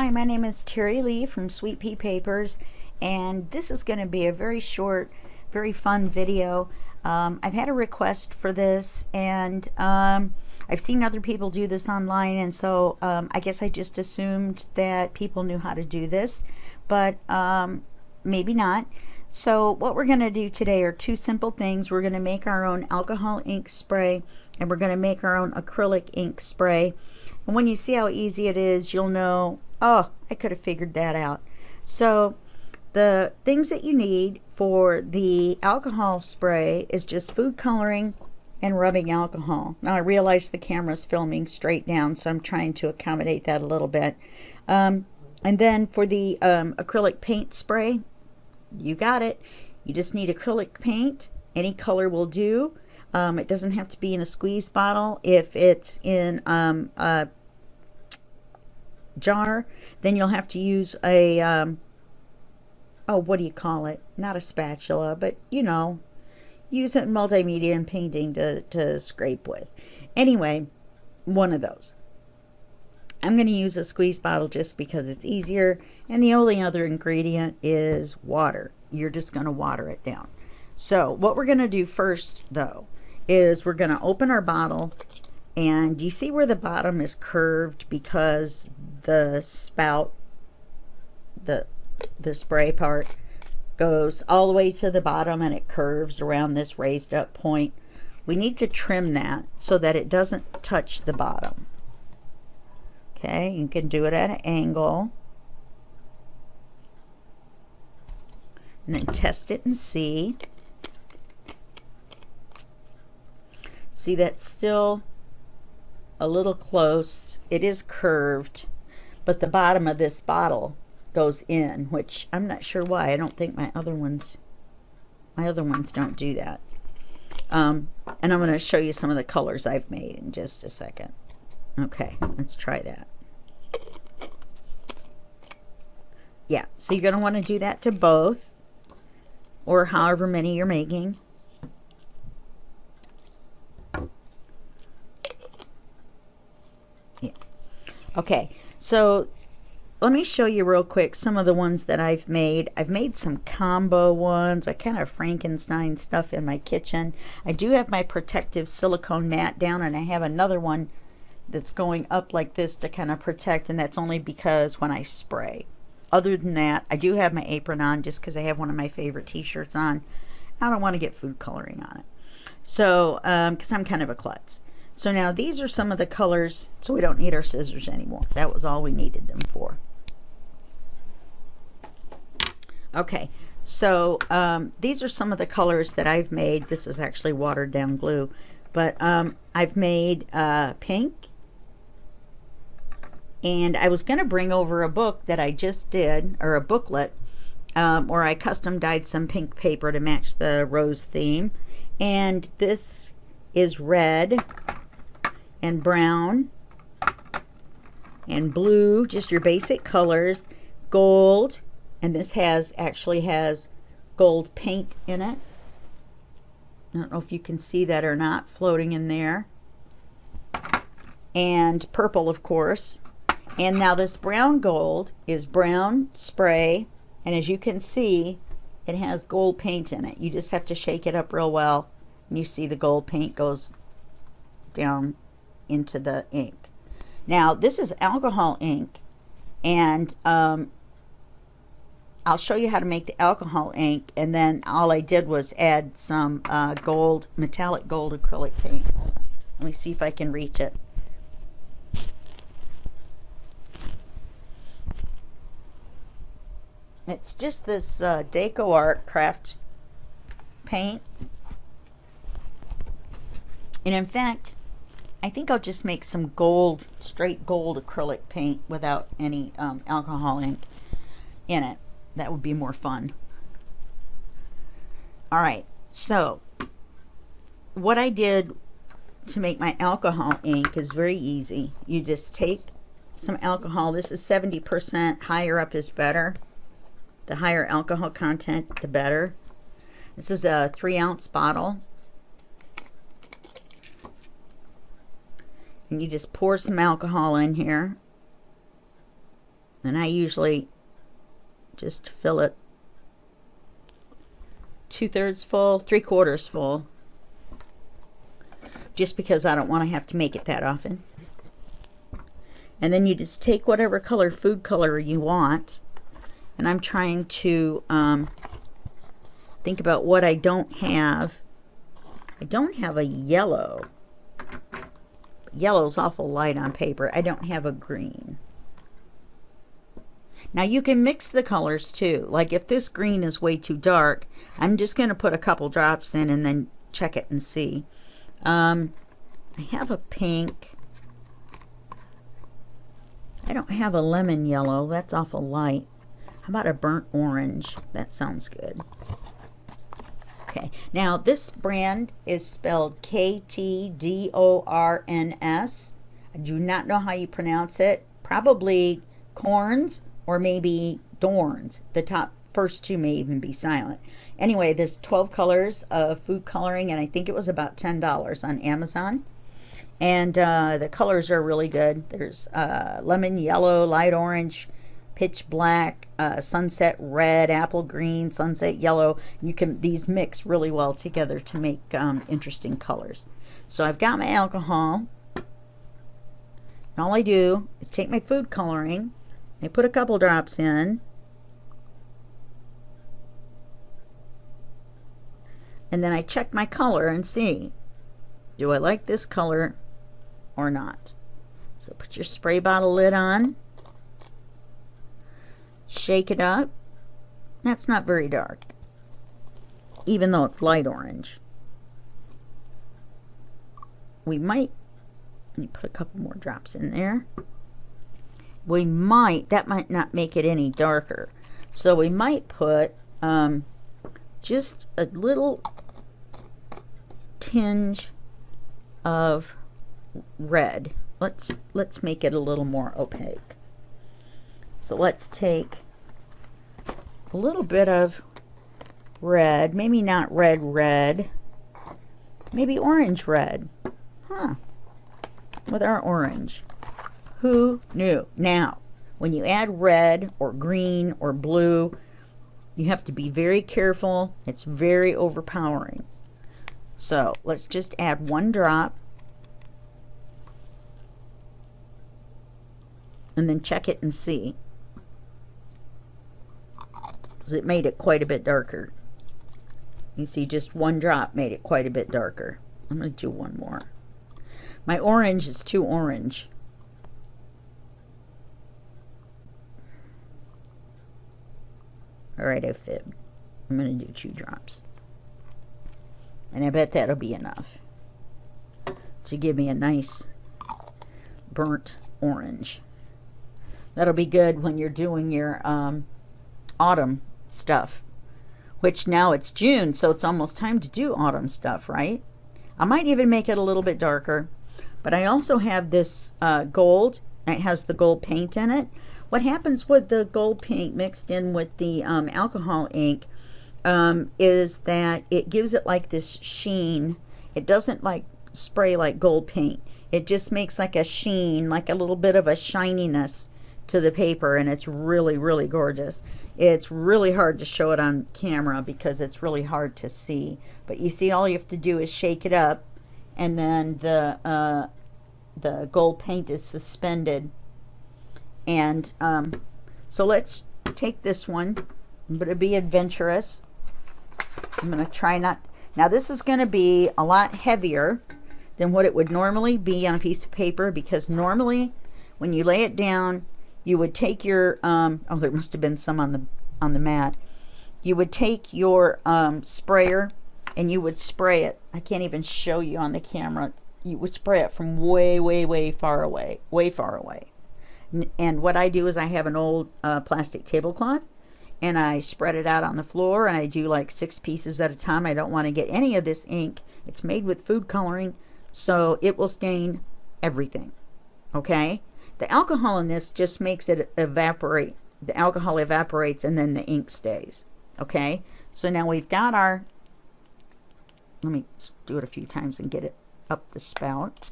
Hi, my name is Terry Lee from Sweet Pea Papers, and this is going to be a very short, very fun video. I've had a request for this, and I've seen other people do this online, and so I guess I just assumed that people knew how to do this, but maybe not. So what we're going to do today are two simple things. We're going to make our own alcohol ink spray, and we're going to make our own acrylic ink spray. And when you see how easy it is, you'll know, oh, I could have figured that out. So the things that you need for the alcohol spray is just food coloring and rubbing alcohol. Now I realize the camera's filming straight down, so I'm trying to accommodate that a little bit. And then for the acrylic paint spray, you got it. You just need acrylic paint. Any color will do. It doesn't have to be in a squeeze bottle. If it's in a jar, then you'll have to use a oh, what do you call it? Not a spatula, but you know, use it in multimedia and painting to scrape with. Anyway, one of those. I'm going to use a squeeze bottle just because it's easier, and the only other ingredient is water. You're just going to water it down. So what we're going to do first, though, is we're going to open our bottle, and you see where the bottom is curved because the spout, the spray part, goes all the way to the bottom and it curves around this raised up point. We need to trim that so that it doesn't touch the bottom. Okay, you can do it at an angle. And then test it and see. See, that's still a little close. It is curved, but the bottom of this bottle goes in, which I'm not sure why. I don't think my other ones don't do that. And I'm going to show you some of the colors I've made in just a second. Okay, let's try that. Yeah, so you're going to want to do that to both, or however many you're making. Yeah. Okay, so let me show you real quick some of the ones that I've made. I've made some combo ones. I kind of Frankenstein stuff in my kitchen. I do have my protective silicone mat down, and I have another one that's going up like this to kind of protect, and that's only because when I spray. Other than that, I do have my apron on just because I have one of my favorite t-shirts on. I don't want to get food coloring on it. So, because I'm kind of a klutz. So now these are some of the colors, so we don't need our scissors anymore. That was all we needed them for. Okay, so these are some of the colors that I've made. This is actually watered down glue, but I've made pink. And I was going to bring over a book that I just did, or a booklet, where I custom dyed some pink paper to match the rose theme. And this is red and brown and blue, just your basic colors, gold, and this actually has gold paint in it. I don't know if you can see that or not, floating in there. And purple, of course. And now this brown gold is brown spray, and as you can see, it has gold paint in it. You just have to shake it up real well, and you see the gold paint goes down into the ink. Now this is alcohol ink, and I'll show you how to make the alcohol ink, and then all I did was add some gold, metallic gold acrylic paint. Let me see if I can reach it. It's just this Deco Art craft paint. And in fact, I think I'll just make some gold, straight gold acrylic paint without any alcohol ink in it. That would be more fun. Alright, so what I did to make my alcohol ink is very easy. You just take some alcohol. This is 70%. Higher up is better. The higher alcohol content, the better. This is a 3-ounce bottle. And you just pour some alcohol in here. And I usually just fill it 2/3 full, 3/4 full, just because I don't want to have to make it that often. And then you just take whatever color food color you want, and I'm trying to think about what I don't have. I don't have a yellow. Yellow's awful light on paper. I don't have a green. Now you can mix the colors too. Like if this green is way too dark, I'm just going to put a couple drops in and then check it and see. I have a pink. I don't have a lemon yellow. That's awful light. How about a burnt orange? That sounds good. Okay, now this brand is spelled K-T-D-O-R-N-S. I do not know how you pronounce it. Probably corns or maybe Dorns. The top first two may even be silent. Anyway, there's 12 colors of food coloring, and I think it was about $10 on Amazon. And the colors are really good. There's lemon yellow, light orange, pitch black, sunset red, apple green, sunset yellow. These mix really well together to make interesting colors. So I've got my alcohol. And all I do is take my food coloring. I put a couple drops in. And then I check my color and see, do I like this color or not? So put your spray bottle lid on. Shake it up. That's not very dark, even though it's light orange. We might, let me put a couple more drops in there. That might not make it any darker. So we might put just a little tinge of red. Let's make it a little more opaque. So let's take a little bit of red, maybe not red, maybe orange red. With our orange. Who knew? Now, when you add red or green or blue, you have to be very careful. It's very overpowering. So let's just add one drop. And then check it and see. Because it made it quite a bit darker. You see, just one drop made it quite a bit darker. I'm going to do one more. My orange is too orange. Alright, I fibbed. I'm going to do 2 drops. And I bet that'll be enough to give me a nice burnt orange. That'll be good when you're doing your autumn stuff. Which now it's June, so it's almost time to do autumn stuff, right? I might even make it a little bit darker. But I also have this gold. It has the gold paint in it. What happens with the gold paint mixed in with the alcohol ink is that it gives it like this sheen. It doesn't like spray like gold paint. It just makes like a sheen, like a little bit of a shininess to the paper, and it's really, really gorgeous. It's really hard to show it on camera because it's really hard to see. But you see, all you have to do is shake it up, and then the gold paint is suspended. And so let's take this one. I'm going to be adventurous. I'm going to try not... Now this is going to be a lot heavier than what it would normally be on a piece of paper, because normally when you lay it down, you would take your... oh, there must have been some on the mat. You would take your sprayer and you would spray it. I can't even show you on the camera. You would spray it from way, way, way far away. Way far away. And what I do is I have an old plastic tablecloth, and I spread it out on the floor, and I do like 6 pieces at a time. I don't want to get any of this ink. It's made with food coloring, so it will stain everything. Okay? The alcohol in this just makes it evaporate. The alcohol evaporates and then the ink stays. Okay? So now we've got our... Let me do it a few times and get it up the spout.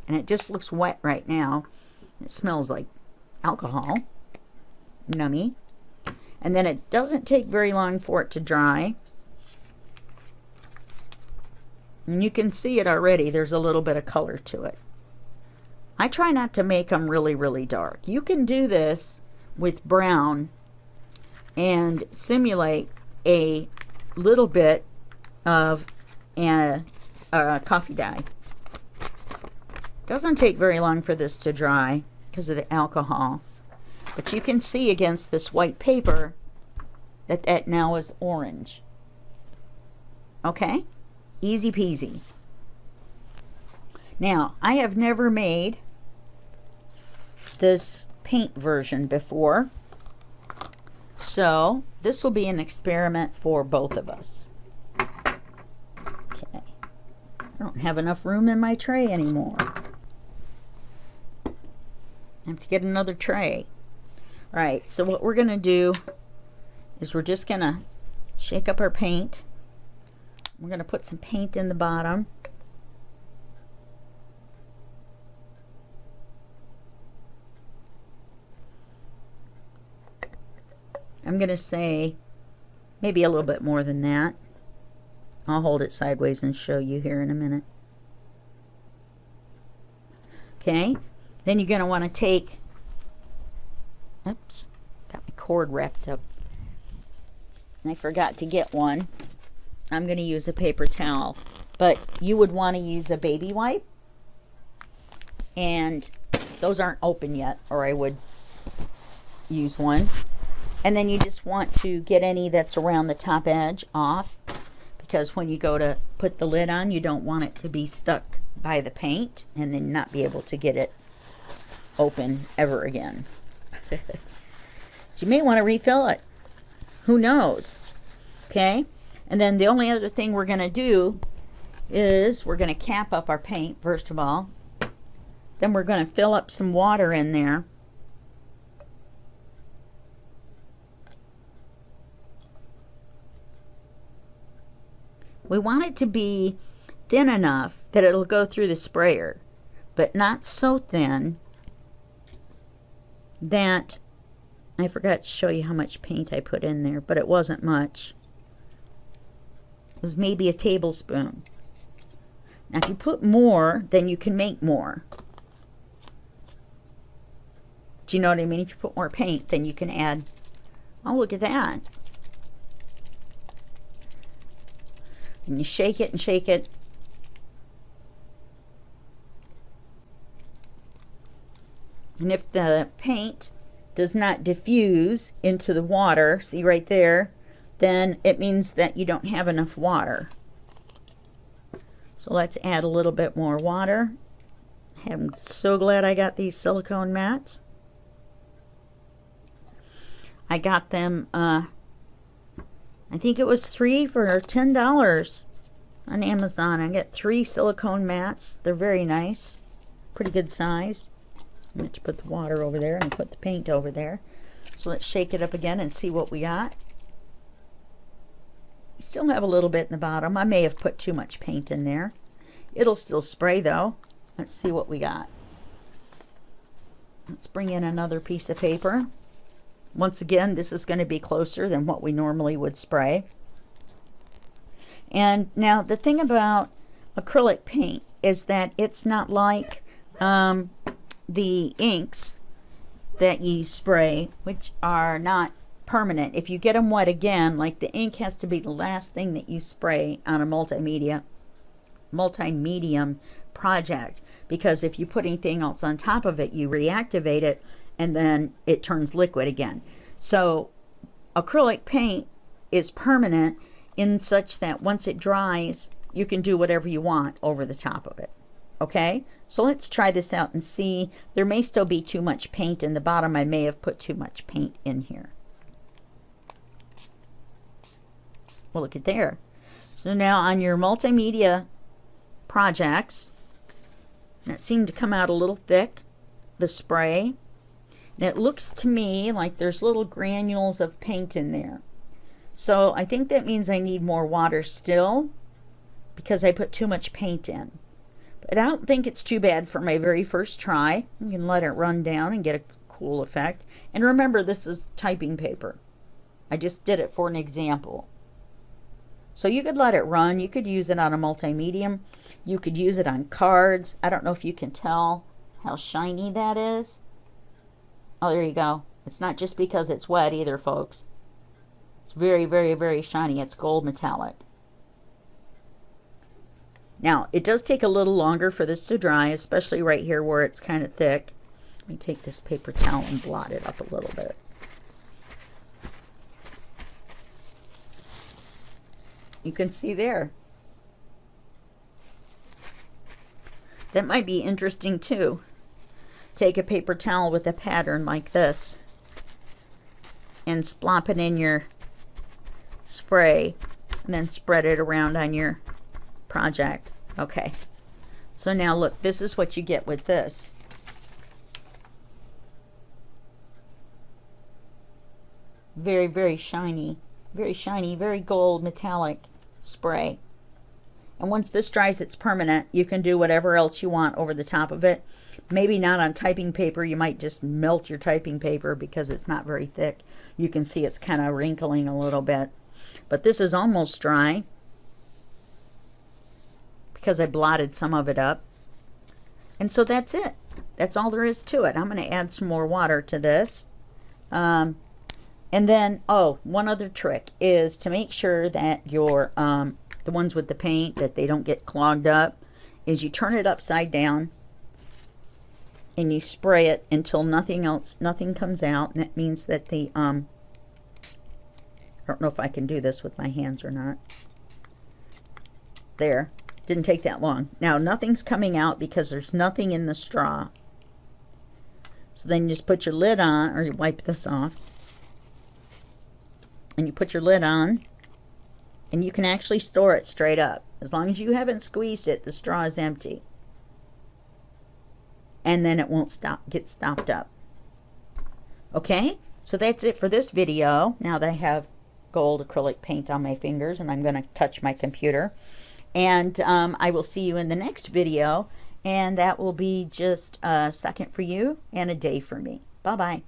and it just looks wet right now. It smells like alcohol, nummy. And then it doesn't take very long for it to dry. And you can see it already. There's a little bit of color to it. I try not to make them really, really dark. You can do this with brown and simulate a little bit of a coffee dye. Doesn't take very long for this to dry because of the alcohol. But you can see against this white paper that that now is orange. Okay? Easy peasy. Now, I have never made this paint version before, so this will be an experiment for both of us. Okay. I don't have enough room in my tray anymore. I have to get another tray. All right, so what we're going to do is we're just going to shake up our paint. We're going to put some paint in the bottom. I'm going to say maybe a little bit more than that. I'll hold it sideways and show you here in a minute. Okay, then you're going to want to take, oops, got my cord wrapped up. And I forgot to get one. I'm going to use a paper towel, but you would want to use a baby wipe. And those aren't open yet, or I would use one. And then you just want to get any that's around the top edge off, because when you go to put the lid on, you don't want it to be stuck by the paint and then not be able to get it open ever again. You may want to refill it. Who knows? Okay? And then the only other thing we're going to do is we're going to cap up our paint, first of all. Then we're going to fill up some water in there. We want it to be thin enough that it'll go through the sprayer, but not so thin that, I forgot to show you how much paint I put in there, but it wasn't much. It was maybe a tablespoon. Now if you put more, then you can make more. Do you know what I mean? If you put more paint, then you can add, oh, look at that. And you shake it and shake it. And if the paint does not diffuse into the water, see right there, then it means that you don't have enough water. So let's add a little bit more water. I'm so glad I got these silicone mats. I got them, I think it was 3 for $10 on Amazon. I got 3 silicone mats. They're very nice. Pretty good size. I'm going to put the water over there and put the paint over there. So let's shake it up again and see what we got. Still have a little bit in the bottom. I may have put too much paint in there. It'll still spray though. Let's see what we got. Let's bring in another piece of paper. Once again, this is going to be closer than what we normally would spray. And now the thing about acrylic paint is that it's not like the inks that you spray, which are not permanent. If you get them wet again, like the ink has to be the last thing that you spray on a multimedia multi-medium project, because if you put anything else on top of it, you reactivate it and then it turns liquid again. So acrylic paint is permanent in such that once it dries, you can do whatever you want over the top of it. Okay, so let's try this out and see. There may still be too much paint in the bottom. I may have put too much paint in here. Well, look at there. So now on your multimedia projects, and it seemed to come out a little thick, the spray, and it looks to me like there's little granules of paint in there. So I think that means I need more water still, because I put too much paint in. But I don't think it's too bad for my very first try. You can let it run down and get a cool effect. And remember, this is typing paper. I just did it for an example. So you could let it run. You could use it on a multimedia. You could use it on cards. I don't know if you can tell how shiny that is. Oh, there you go. It's not just because it's wet either, folks. It's very, very, very shiny. It's gold metallic. Now, it does take a little longer for this to dry, especially right here where it's kind of thick. Let me take this paper towel and blot it up a little bit. You can see there. That might be interesting too. Take a paper towel with a pattern like this and splop it in your spray and then spread it around on your project. Okay, so now look, this is what you get with this. Very, very shiny, very gold metallic spray. And once this dries, it's permanent. You can do whatever else you want over the top of it. Maybe not on typing paper. You might just melt your typing paper because it's not very thick. You can see it's kind of wrinkling a little bit. But this is almost dry because I blotted some of it up. And so that's it. That's all there is to it. I'm going to add some more water to this. And then, oh, one other trick is to make sure that your the ones with the paint, that they don't get clogged up, is you turn it upside down and you spray it until nothing comes out. And that means that the I don't know if I can do this with my hands or not. There, didn't take that long. Now nothing's coming out because there's nothing in the straw. So then you just put your lid on, or you wipe this off, and you put your lid on, and you can actually store it straight up. As long as you haven't squeezed it, the straw is empty. And then it won't get stopped up. Okay, so that's it for this video. Now that I have gold acrylic paint on my fingers and I'm going to touch my computer. And I will see you in the next video. And that will be just a second for you and a day for me. Bye-bye.